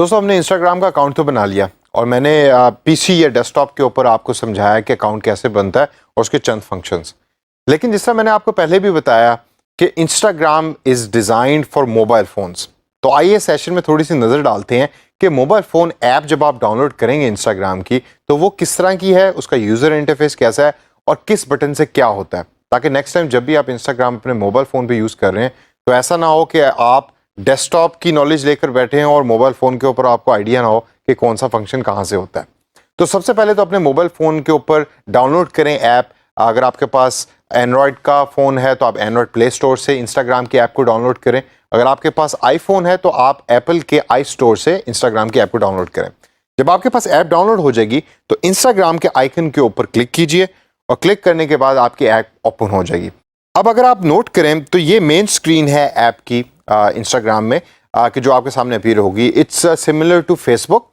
दोस्तों हमने इंस्टाग्राम का अकाउंट तो बना लिया और मैंने पीसी या डेस्कटॉप के ऊपर आपको समझाया कि अकाउंट कैसे बनता है और उसके चंद फंक्शंस। लेकिन जिस तरह मैंने आपको पहले भी बताया कि Instagram is designed for mobile phones, तो आइए सेशन में थोड़ी सी नज़र डालते हैं कि मोबाइल फ़ोन ऐप जब आप डाउनलोड करेंगे इंस्टाग्राम की तो वो किस तरह की है, उसका यूज़र इंटरफेस कैसा है और किस बटन से क्या होता है, ताकि नेक्स्ट टाइम जब भी आप इंस्टाग्राम अपने मोबाइल फ़ोन पर यूज़ कर रहे हैं तो ऐसा ना हो कि आप डेस्कटॉप की नॉलेज लेकर बैठे हैं और मोबाइल फ़ोन के ऊपर आपको आइडिया ना हो कि कौन सा फंक्शन कहाँ से होता है। तो सबसे पहले तो अपने मोबाइल फ़ोन के ऊपर डाउनलोड करें ऐप। अगर आपके पास एंड्रॉयड का फ़ोन है तो आप एंड्रॉयड प्ले स्टोर से इंस्टाग्राम की ऐप को डाउनलोड करें। अगर आपके पास आईफोन है तो आप एप्पल के आई स्टोर से इंस्टाग्राम की ऐप को डाउनलोड करें। जब आपके पास ऐप डाउनलोड हो जाएगी तो इंस्टाग्राम के आइकन के ऊपर क्लिक कीजिए और क्लिक करने के बाद आपकी ऐप ओपन हो जाएगी। अब अगर आप नोट करें तो ये मेन स्क्रीन है ऐप की इंस्टाग्राम में कि जो आपके सामने अपीयर होगी। It's similar to Facebook.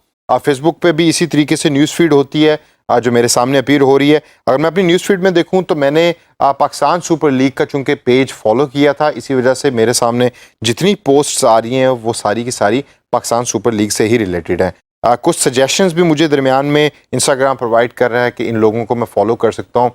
Facebook पे भी इसी तरीके से न्यूज़ फीड होती है जो मेरे सामने अपीयर हो रही है। अगर मैं अपनी न्यूज़ फीड में देखूं तो मैंने पाकिस्तान सुपर लीग का चूंकि पेज फॉलो किया था, इसी वजह से मेरे सामने जितनी पोस्ट्स आ रही हैं वो सारी की सारी पाकिस्तान सुपर लीग से ही रिलेटेड है। कुछ सजेशंस भी मुझे दरमियान में इंस्टाग्राम प्रोवाइड कर रहा है कि इन लोगों को मैं फॉलो कर सकता हूँ।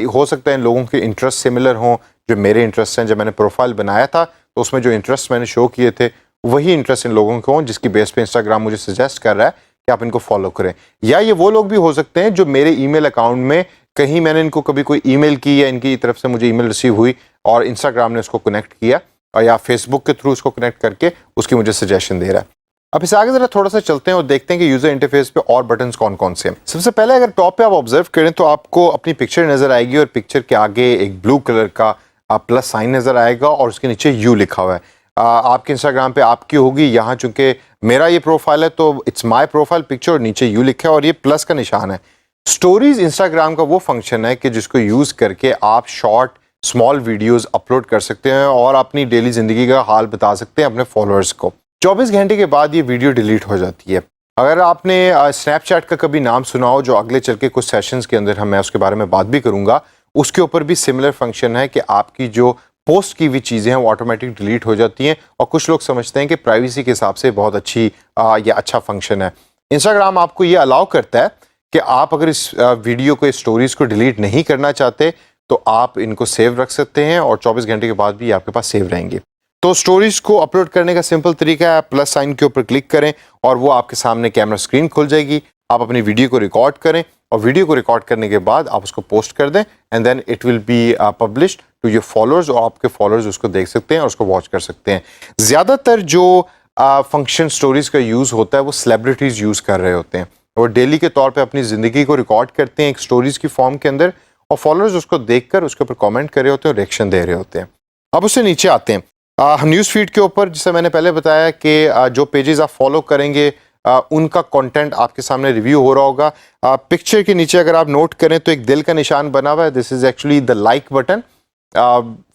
हो सकता है इन लोगों के इंटरेस्ट सिमिलर हों जो मेरे इंटरेस्ट हैं। जब मैंने प्रोफाइल बनाया था तो उसमें जो इंटरेस्ट मैंने शो किए थे वही इंटरेस्ट इन लोगों के हों, जिसकी बेस पे इंस्टाग्राम मुझे सजेस्ट कर रहा है कि आप इनको फॉलो करें। या ये वो लोग भी हो सकते हैं जो मेरे ईमेल अकाउंट में कहीं मैंने इनको कभी कोई ईमेल की या इनकी तरफ से मुझे ईमेल रिसीव हुई और इंस्टाग्राम ने उसको कनेक्ट किया और या फेसबुक के थ्रू उसको कनेक्ट करके उसकी मुझे सजेशन दे रहा है। अब इसे आगे जरा थोड़ा सा चलते हैं और देखते हैं कि यूजर इंटरफेस पे और बटन्स कौन कौन से हैं। सबसे पहले अगर टॉप पे आप ऑब्जर्व करें तो आपको अपनी पिक्चर नजर आएगी और पिक्चर के आगे एक ब्लू कलर का प्लस साइन नजर आएगा और उसके नीचे यू लिखा हुआ है। आपके इंस्टाग्राम पे आपकी होगी, यहाँ चूंकि मेरा ये प्रोफाइल है तो इट्स माय प्रोफाइल पिक्चर और नीचे यू लिखा है और ये प्लस का निशान है। स्टोरीज इंस्टाग्राम का वो फंक्शन है कि जिसको यूज करके आप शॉर्ट स्मॉल वीडियोस अपलोड कर सकते हैं और अपनी डेली जिंदगी का हाल बता सकते हैं अपने फॉलोअर्स को। 24 घंटे के बाद ये वीडियो डिलीट हो जाती है। अगर आपने स्नैपचैट का कभी नाम सुना हो, जो अगले चल के कुछ सेशंस के अंदर मैं उसके बारे में बात भी करूंगा, उसके ऊपर भी सिमिलर फंक्शन है कि आपकी जो पोस्ट की हुई चीज़ें हैं वो ऑटोमेटिक डिलीट हो जाती हैं और कुछ लोग समझते हैं कि प्राइवेसी के हिसाब से बहुत अच्छी या अच्छा फंक्शन है। इंस्टाग्राम आपको ये अलाउ करता है कि आप अगर इस वीडियो को, इस स्टोरीज को डिलीट नहीं करना चाहते तो आप इनको सेव रख सकते हैं और 24 घंटे के बाद भी आपके पास सेव रहेंगे। तो स्टोरीज को अपलोड करने का सिंपल तरीका है, प्लस साइन के ऊपर क्लिक करें और वो आपके सामने कैमरा स्क्रीन खुल जाएगी। आप अपनी वीडियो को रिकॉर्ड करें और वीडियो को रिकॉर्ड करने के बाद आप उसको पोस्ट कर दें and then it will be published to your followers और आपके फॉलोअर्स उसको देख सकते हैं और उसको वॉच कर सकते हैं। ज़्यादातर जो फंक्शन स्टोरीज का यूज़ होता है वो सेलिब्रिटीज़ यूज़ कर रहे होते हैं और डेली के तौर पर अपनी ज़िंदगी को रिकॉर्ड करते हैं एक स्टोरीज़ की फॉर्म के अंदर और फॉलोअर्स उसको देख कर उसके ऊपर कॉमेंट कर रहे होते हैं और रिएक्शन दे रहे होते हैं। अब उससे नीचे आते हैं न्यूज़ फीड के ऊपर। जैसे मैंने पहले बताया कि जो पेजेस आप फॉलो करेंगे उनका कंटेंट आपके सामने रिव्यू हो रहा होगा। पिक्चर के नीचे अगर आप नोट करें तो एक दिल का निशान बना हुआ है, this is actually the like button.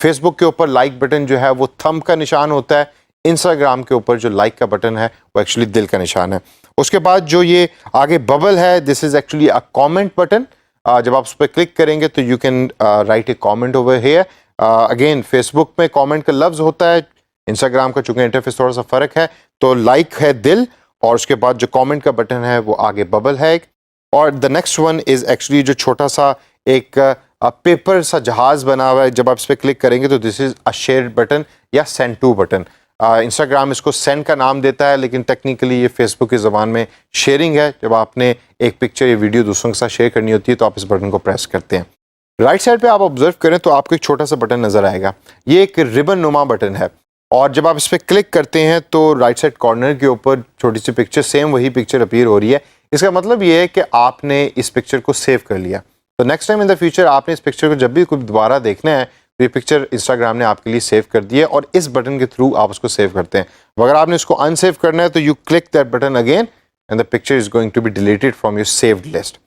Facebook के ऊपर लाइक बटन जो है वो थंब का निशान होता है, इंस्टाग्राम के ऊपर जो लाइक का बटन है वो एक्चुअली दिल का निशान है। उसके बाद जो ये आगे बबल है, this is actually a comment button. जब आप उस पर क्लिक करेंगे तो you can write A comment over here. Again Facebook में कमेंट का लफ्ज होता है, इंस्टाग्राम का चूंकि इंटरफेस थोड़ा सा फर्क है तो लाइक है दिल और उसके बाद जो कमेंट का बटन है वो आगे बबल है। और the next one is actually जो छोटा सा एक पेपर सा जहाज बना हुआ है, जब आप इस पर क्लिक करेंगे तो this is a share button या सेंड टू बटन। इंस्टाग्राम इसको सेंड का नाम देता है लेकिन टेक्निकली ये फेसबुक की ज़बान में शेयरिंग है। जब आपने एक पिक्चर या वीडियो दूसरों के साथ शेयर करनी होती है तो आप इस बटन को प्रेस करते हैं। राइट साइड पे आप ऑब्जर्व करें तो आपको एक छोटा सा बटन नजर आएगा, ये एक रिबन नुमा बटन है और जब आप इस पर क्लिक करते हैं तो राइट साइड कॉर्नर के ऊपर छोटी सी पिक्चर, सेम वही पिक्चर अपीयर हो रही है। इसका मतलब ये है कि आपने इस पिक्चर को सेव कर लिया, तो next time in the future आपने इस पिक्चर को जब भी कोई दोबारा देखना है तो ये पिक्चर इंस्टाग्राम ने आपके लिए सेव कर दी है और इस बटन के थ्रू आप उसको सेव करते हैं। अगर आपने इसको अनसेव करना है तो you click that button again and the picture is going to be deleted from your saved list.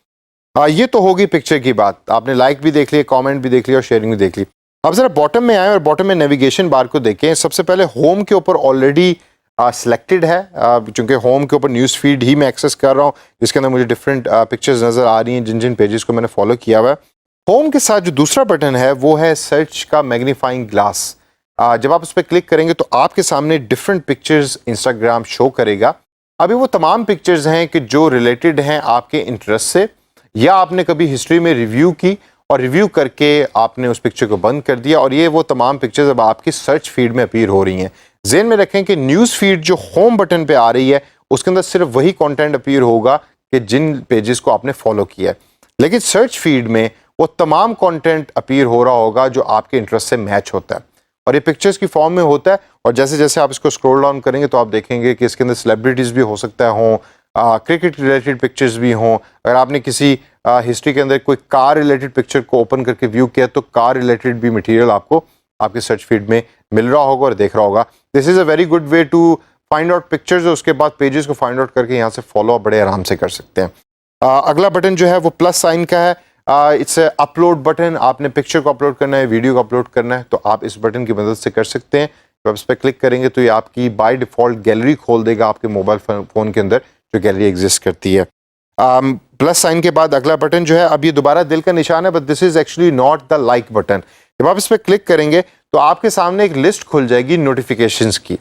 ये तो होगी पिक्चर की बात, आपने लाइक भी देख लिया, कमेंट भी देख लिया और शेयरिंग भी देख ली। अब जरा बॉटम में आए और बॉटम में नेविगेशन बार को देखें। सबसे पहले होम के ऊपर ऑलरेडी सिलेक्टेड है, चूंकि होम के ऊपर न्यूज़ फीड ही मैं एक्सेस कर रहा हूँ जिसके अंदर मुझे डिफरेंट पिक्चर्स नज़र आ रही हैं जिन जिन पेजेस को मैंने फॉलो किया हुआ है। होम के साथ जो दूसरा बटन है वो है सर्च का मैग्नीफाइंग ग्लास। जब आप उस पर क्लिक करेंगे तो आपके सामने डिफरेंट पिक्चर्स इंस्टाग्राम शो करेगा अभी वो तमाम पिक्चर्स हैं कि जो रिलेटेड हैं आपके इंटरेस्ट से, या आपने कभी हिस्ट्री में रिव्यू की और रिव्यू करके आपने उस पिक्चर को बंद कर दिया, और ये वो तमाम पिक्चर्स अब आपकी सर्च फीड में अपीयर हो रही हैं। ज़हन में रखें कि न्यूज़ फीड जो होम बटन पे आ रही है उसके अंदर सिर्फ वही कंटेंट अपीयर होगा कि जिन पेजेस को आपने फॉलो किया है, लेकिन सर्च फीड में वो तमाम कंटेंट अपीयर हो रहा होगा जो आपके इंटरेस्ट से मैच होता है, और ये पिक्चर्स की फॉर्म में होता है। और जैसे जैसे आप इसको स्क्रॉल डाउन करेंगे तो आप देखेंगे कि इसके अंदर सेलिब्रिटीज़ भी हो सकता है हों, क्रिकेट रिलेटेड पिक्चर्स भी हों। अगर आपने किसी हिस्ट्री के अंदर कोई कार रिलेटेड पिक्चर को ओपन करके व्यू किया तो कार रिलेटेड भी मटेरियल आपको आपके सर्च फीड में मिल रहा होगा और देख रहा होगा। This is a very good way to find out pictures, और उसके बाद पेजेस को फाइंड आउट करके यहाँ से फॉलो आप बड़े आराम से कर सकते हैं। अगला बटन जो है वो प्लस साइन का है। It's upload button. आपने पिक्चर को अपलोड करना है, वीडियो को अपलोड करना है, तो आप इस बटन की मदद से कर सकते हैं। जब इस पर क्लिक करेंगे तो ये आपकी बाय डिफ़ॉल्ट गैलरी खोल देगा आपके मोबाइल फ़ोन के अंदर जो गैलरी एग्जिस्ट करती है। प्लस साइन के बाद अगला बटन जो है, अब ये दोबारा दिल का निशान है, but this is actually not the like button. जब आप इस पर क्लिक करेंगे तो आपके सामने एक लिस्ट खुल जाएगी नोटिफिकेशंस की।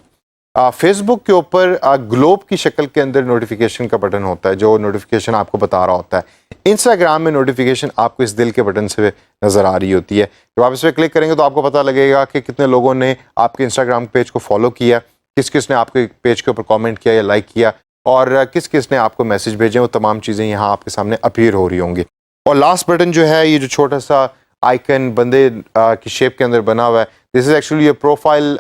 फेसबुक के ऊपर ग्लोब की शक्ल के अंदर नोटिफिकेशन का बटन होता है जो नोटिफिकेशन आपको बता रहा होता है। इंस्टाग्राम में नोटिफिकेशन आपको इस दिल के बटन से नज़र आ रही होती है। जब आप इस पर क्लिक करेंगे तो आपको पता लगेगा कि कितने लोगों ने आपके इंस्टाग्राम पेज को फॉलो किया, किस किस ने आपके पेज के ऊपर कमेंट किया या लाइक किया, और किस किस ने आपको मैसेज भेजे। वो तमाम चीज़ें यहाँ आपके सामने अपीयर हो रही होंगी। और लास्ट बटन जो है, ये जो छोटा सा आइकन बंदे की शेप के अंदर बना हुआ है, this is actually profile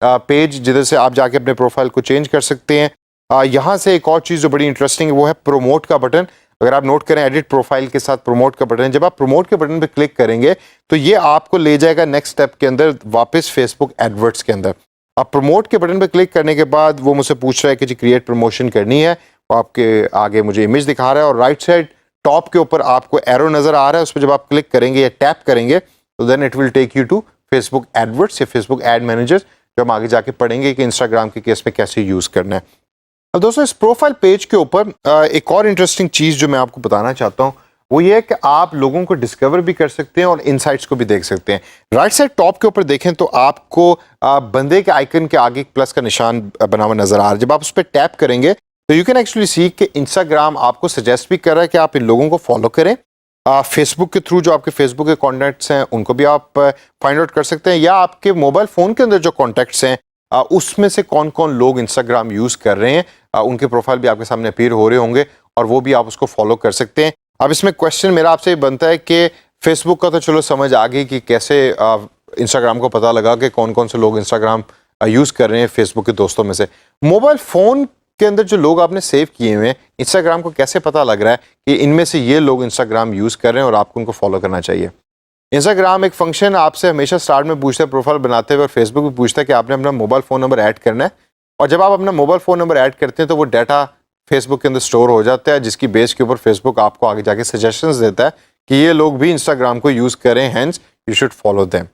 page, जिधर से आप जाके अपने प्रोफाइल को चेंज कर सकते हैं। यहाँ से एक और चीज़ जो बड़ी इंटरेस्टिंग है वो है प्रोमोट का बटन। अगर आप नोट करें, एडिट प्रोफाइल के साथ प्रोमोट का बटन, जब आप प्रोमोट के बटन पे क्लिक करेंगे तो ये आपको ले जाएगा नेक्स्ट स्टेप के अंदर, वापस फेसबुक एडवर्ट्स के अंदर। अब प्रोमोट के बटन पे क्लिक करने के बाद वो मुझसे पूछ रहा है कि जी क्रिएट प्रमोशन करनी है, वो आपके आगे मुझे इमेज दिखा रहा है, और राइट साइड टॉप के ऊपर आपको एरो नज़र आ रहा है, उस पर जब आप क्लिक करेंगे या टैप करेंगे तो then it will take you to Facebook adverts या फेसबुक एड मैनेजर, जो हम आगे जाके पढ़ेंगे कि इंस्टाग्राम के केस में कैसे यूज़ करना है। अब दोस्तों, इस प्रोफाइल पेज के ऊपर एक और इंटरेस्टिंग चीज़ जो मैं आपको बताना चाहता हूँ वो ये है कि आप लोगों को डिस्कवर भी कर सकते हैं और इनसाइट्स को भी देख सकते हैं। राइट साइड टॉप के ऊपर देखें तो आपको बंदे के आइकन के आगे एक प्लस का निशान बना हुआ नजर आ रहा है। जब आप उस पर टैप करेंगे तो यू कैन एक्चुअली सी कि इंस्टाग्राम आपको सजेस्ट भी कर रहा है कि आप इन लोगों को फॉलो करें। फेसबुक के थ्रू जो आपके फेसबुक के कॉन्टैक्ट्स हैं उनको भी आप फाइंड आउट कर सकते हैं, या आपके मोबाइल फ़ोन के अंदर जो कॉन्टैक्ट्स हैं उसमें से कौन कौन लोग इंस्टाग्राम यूज़ कर रहे हैं, उनके प्रोफाइल भी आपके सामने अपीयर हो रहे होंगे और वो भी आप उसको फॉलो कर सकते हैं। अब इसमें क्वेश्चन मेरा आपसे बनता है कि फेसबुक का तो चलो समझ आ गई कि कैसे इंस्टाग्राम को पता लगा कि कौन कौन से लोग इंस्टाग्राम यूज़ कर रहे हैं फेसबुक के दोस्तों में से। मोबाइल फ़ोन के अंदर जो लोग आपने सेव किए हुए हैं, इंस्टाग्राम को कैसे पता लग रहा है कि इनमें से ये लोग इंस्टाग्राम यूज़ कर रहे हैं और आपको उनको फॉलो करना चाहिए? इंस्टाग्राम एक फंक्शन आपसे हमेशा स्टार्ट में पूछता है प्रोफाइल बनाते हुए, और फेसबुक भी पूछता है कि आपने अपना मोबाइल फ़ोन नंबर ऐड करना है, और जब आप अपना मोबाइल फ़ोन नंबर ऐड करते हैं तो वो डाटा फेसबुक के अंदर स्टोर हो जाता है, जिसकी बेस के ऊपर फेसबुक आपको आगे जाके सजेशंस देता है कि ये लोग भी इंस्टाग्राम को यूज़ करें, hence you should follow them.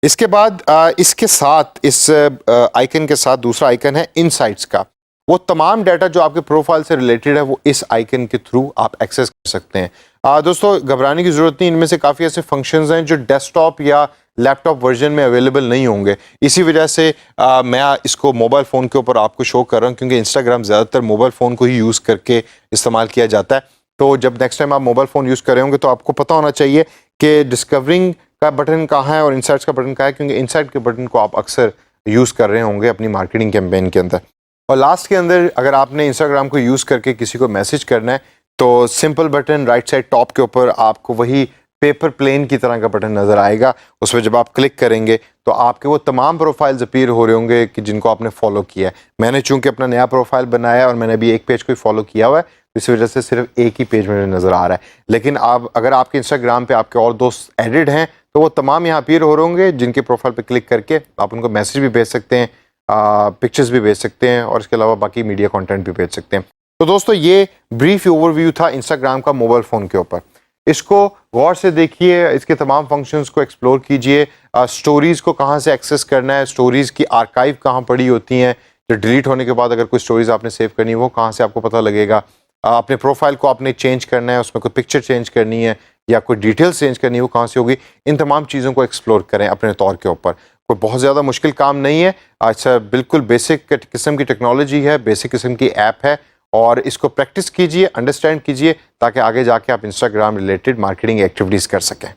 इसके बाद इसके साथ इस आइकन के साथ दूसरा आइकन है इनसाइट्स का। वो तमाम डाटा जो आपके प्रोफाइल से रिलेटेड है वो इस आइकन के थ्रू आप एक्सेस कर सकते हैं। दोस्तों, घबराने की ज़रूरत नहीं, इनमें से काफ़ी ऐसे फंक्शंस हैं जो डेस्कटॉप या लैपटॉप वर्जन में अवेलेबल नहीं होंगे। इसी वजह से मैं इसको मोबाइल फ़ोन के ऊपर आपको शो कर रहा हूँ, क्योंकि इंस्टाग्राम ज़्यादातर मोबाइल फ़ोन को ही यूज़ करके इस्तेमाल किया जाता है। तो जब नेक्स्ट टाइम आप मोबाइल फ़ोन यूज़ कर रहे होंगे तो आपको पता होना चाहिए कि डिस्कवरिंग का बटन कहाँ है और इनसाइट्स का बटन कहाँ है, क्योंकि इनसाइट के बटन को आप अक्सर यूज़ कर रहे होंगे अपनी मार्केटिंग कैंपेन के अंदर। और लास्ट के अंदर अगर आपने इंस्टाग्राम को यूज़ करके किसी को मैसेज करना है तो simple button right side top के ऊपर आपको वही पेपर प्लेन की तरह का बटन नज़र आएगा। उस पर जब आप क्लिक करेंगे तो आपके वो तमाम प्रोफाइल्स अपीयर हो रहे होंगे कि जिनको आपने फॉलो किया है। मैंने चूंकि अपना नया प्रोफाइल बनाया है और मैंने अभी एक पेज को ही फॉलो किया हुआ है, इस वजह से सिर्फ एक ही पेज मुझे नज़र आ रहा है। लेकिन आप अगर आपके इंस्टाग्राम पे आपके और दोस्त एडिड हैं तो वो तमाम यहाँ अपीयर हो रहे होंगे, जिनके प्रोफाइल पर क्लिक करके आप उनको मैसेज भी भेज सकते हैं, पिक्चर्स भी भेज सकते हैं, और इसके अलावा बाकी मीडिया कंटेंट भी भेज सकते हैं। तो दोस्तों, ये ब्रीफ ओवरव्यू था इंस्टाग्राम का मोबाइल फ़ोन के ऊपर। इसको गौर से देखिए, इसके तमाम फंक्शंस को एक्सप्लोर कीजिए। स्टोरीज़ को कहाँ से एक्सेस करना है, स्टोरीज़ की आर्काइव कहाँ पड़ी होती हैं, जो डिलीट होने के बाद अगर कोई स्टोरीज़ आपने सेव करनी है वो कहाँ से आपको पता लगेगा। अपने प्रोफाइल को आपने चेंज करना है, उसमें कोई पिक्चर चेंज करनी है या कोई डिटेल्स चेंज करनी है, वो कहाँ से होगी। इन तमाम चीज़ों को एक्सप्लोर करें अपने तौर के ऊपर। कोई बहुत ज़्यादा मुश्किल काम नहीं है। अच्छा, बिल्कुल बेसिक किस्म की टेक्नोलॉजी है, बेसिक किस्म की ऐप है और इसको प्रैक्टिस कीजिए, अंडरस्टैंड कीजिए ताकि आगे जाके आप इंस्टाग्राम रिलेटेड मार्केटिंग एक्टिविटीज़ कर सकें।